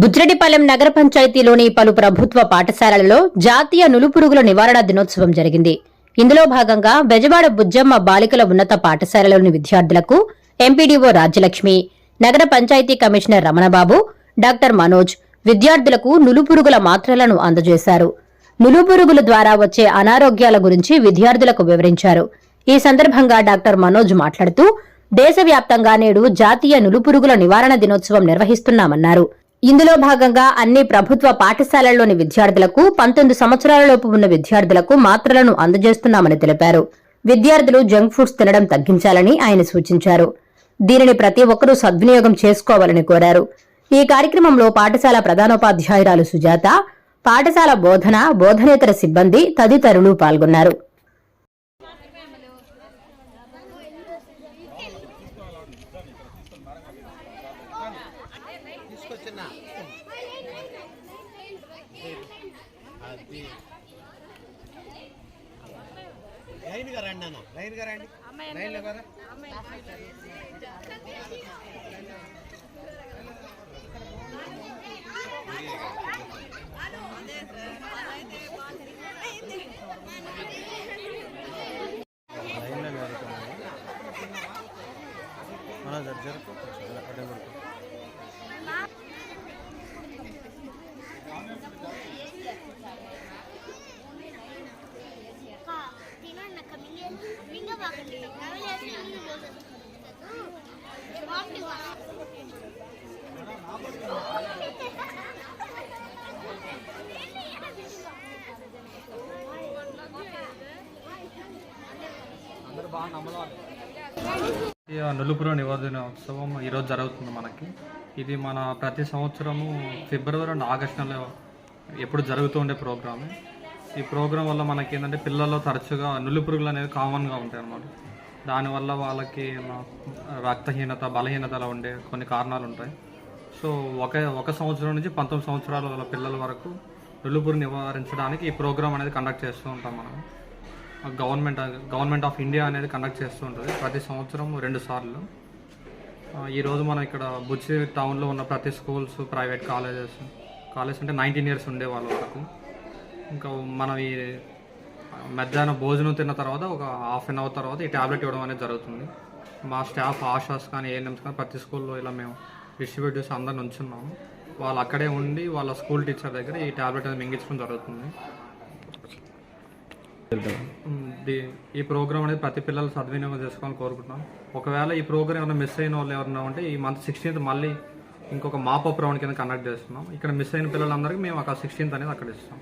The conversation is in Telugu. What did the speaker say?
బుజ్రెడ్డిపాలెం నగర పంచాయతీలోని పలు ప్రభుత్వ పాఠశాలలలో జాతీయ నులుపురుగుల నివారణ దినోత్సవం జరిగింది. ఇందులో భాగంగా బెజవాడ బుజ్జమ్మ బాలికల ఉన్నత పాఠశాలలోని విద్యార్థులకు ఎంపీడీఓ రాజ్యలక్ష్మి, నగర పంచాయతీ కమిషనర్ రమణబాబు, డాక్టర్ మనోజ్ విద్యార్థులకు నులుపురుగుల మాత్రలను అందజేశారు. నులుపురుగుల ద్వారా వచ్చే అనారోగ్యాల గురించి విద్యార్థులకు వివరించారు. ఈ సందర్భంగా డాక్టర్ మనోజ్ మాట్లాడుతూ, దేశవ్యాప్తంగా నేడు జాతీయ నులుపురుగుల నివారణ దినోత్సవం నిర్వహిస్తున్నామన్నారు. ఇందులో భాగంగా అన్ని ప్రభుత్వ పాఠశాలల్లోని విద్యార్థులకు 19 సంవత్సరాలలోపు ఉన్న విద్యార్థులకు మాత్రలను అందజేస్తున్నామని తెలిపారు. విద్యార్థులు జంక్ ఫుడ్స్ తినడం తగ్గించాలని ఆయన సూచించారు. దీనిని ప్రతి ఒక్కరూ సద్వినియోగం చేసుకోవాలని కోరారు. ఈ కార్యక్రమంలో పాఠశాల ప్రధానోపాధ్యాయురాలు సుజాత, పాఠశాల బోధనేతర సిబ్బంది తదితరులు పాల్గొన్నారు. లైన్గా రండి అన్న, లైన్గా రండి, లైన్లో కదా. మన జరుపు నులుపురు నివారణోత్సవం ఈరోజు జరుగుతుంది. ఇది మన ప్రతి సంవత్సరము ఫిబ్రవరి అండ్ ఆగస్టు నెలలో ఎప్పుడు జరుగుతూ ఉండే ప్రోగ్రామ్. ఈ ప్రోగ్రాం వల్ల మనకి ఏంటంటే పిల్లల్లో తరచుగా నులుపురుగులు అనేది కామన్గా ఉంటాయి అన్నమాట. దానివల్ల వాళ్ళకి రక్తహీనత, బలహీనతలో ఉండే కొన్ని కారణాలు ఉంటాయి. సో ఒక సంవత్సరం నుంచి 19 సంవత్సరాల వాళ్ళ పిల్లల వరకు నులుపురు నివారించడానికి ఈ ప్రోగ్రాం అనేది కండక్ట్ చేస్తూ ఉంటాం. మనం గవర్నమెంట్ ఆఫ్ ఇండియా అనేది కండక్ట్ చేస్తూ ఉంటుంది ప్రతి సంవత్సరం 2 సార్లు. ఈరోజు మనం ఇక్కడ బుచ్చి టౌన్లో ఉన్న ప్రతి స్కూల్స్, ప్రైవేట్ కాలేజ్ అంటే 19 ఇయర్స్ ఉండే వాళ్ళ వరకు, ఇంకా మనం ఈ మధ్యాహ్నం భోజనం తిన్న తర్వాత ఒక హాఫ్ అన్ అవర్ తర్వాత ఈ ట్యాబ్లెట్ ఇవ్వడం అనేది జరుగుతుంది. మా స్టాఫ్, ఆశాస్ కానీ ఏఎన్ఎంస్ కానీ ప్రతి స్కూల్లో ఇలా మేము డిస్ట్రిబ్యూట్ చేసి అందరిని ఉంచున్నాము. వాళ్ళు అక్కడే ఉండి వాళ్ళ స్కూల్ టీచర్ దగ్గర ఈ ట్యాబ్లెట్ అనేది మింగించడం జరుగుతుంది. ఈ ప్రోగ్రామ్ అనేది ప్రతి పిల్లలు సద్వినియోగం చేసుకోవాలని కోరుకుంటున్నాం. ఒకవేళ ఈ ప్రోగ్రామ్ ఏమైనా మిస్ అయిన వాళ్ళు ఎవరైనా ఉంటే ఈ మంత్ 16th మళ్ళీ ఇంకొక మాపప్ రౌండ్ కింద కండక్ట్ చేస్తున్నాం. ఇక్కడ మిస్ అయిన పిల్లలందరికీ మేము ఒక 16th అనేది అక్కడ ఇస్తాం.